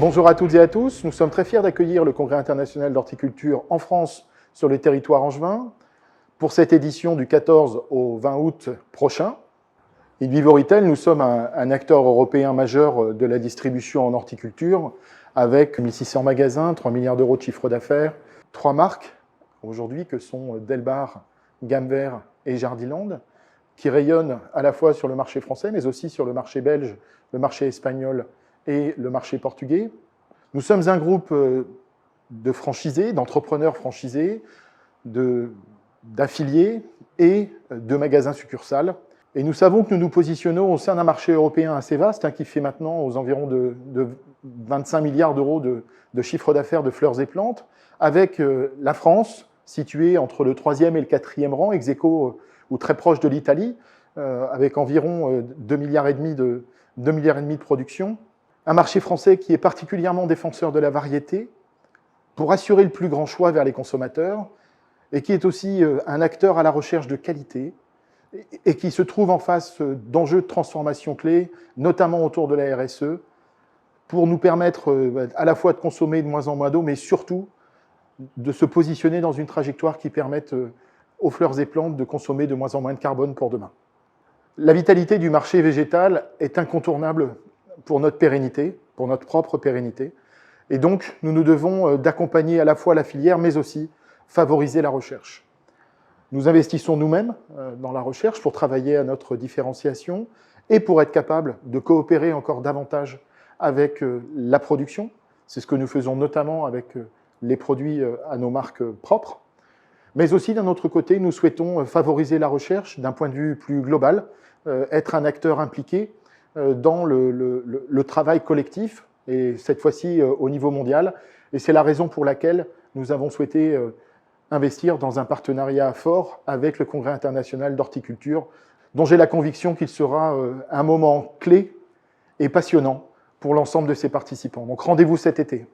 Bonjour à toutes et à tous, nous sommes très fiers d'accueillir le Congrès international d'horticulture en France sur le territoire angevin pour cette édition du 14 au 20 août prochain. In Vivo Retail, nous sommes un acteur européen majeur de la distribution en horticulture avec 1600 magasins, 3 milliards d'euros de chiffre d'affaires, 3 marques aujourd'hui que sont Delbar, Gamme Vert et Jardiland, qui rayonnent à la fois sur le marché français mais aussi sur le marché belge, le marché espagnol et le marché portugais. Nous sommes un groupe de franchisés, d'entrepreneurs franchisés, d'affiliés et de magasins succursales. Et nous savons que nous nous positionnons au sein d'un marché européen assez vaste, qui fait maintenant aux environs de 25 milliards d'euros de chiffre d'affaires de fleurs et plantes, avec la France située entre le 3e et le 4e rang, ex aequo ou très proche de l'Italie, avec environ 2,5 milliards de production. Un marché français qui est particulièrement défenseur de la variété pour assurer le plus grand choix vers les consommateurs et qui est aussi un acteur à la recherche de qualité et qui se trouve en face d'enjeux de transformation clés, notamment autour de la RSE, pour nous permettre à la fois de consommer de moins en moins d'eau, mais surtout de se positionner dans une trajectoire qui permette aux fleurs et plantes de consommer de moins en moins de carbone pour demain. La vitalité du marché végétal est incontournable pour notre pérennité, pour notre propre pérennité. Et donc, nous nous devons d'accompagner à la fois la filière, mais aussi favoriser la recherche. Nous investissons nous-mêmes dans la recherche pour travailler à notre différenciation et pour être capables de coopérer encore davantage avec la production. C'est ce que nous faisons notamment avec les produits à nos marques propres. Mais aussi, d'un autre côté, nous souhaitons favoriser la recherche d'un point de vue plus global, être un acteur impliqué dans le travail collectif, et cette fois-ci au niveau mondial. Et c'est la raison pour laquelle nous avons souhaité investir dans un partenariat fort avec le Congrès international d'horticulture, dont j'ai la conviction qu'il sera un moment clé et passionnant pour l'ensemble de ses participants. Donc rendez-vous cet été.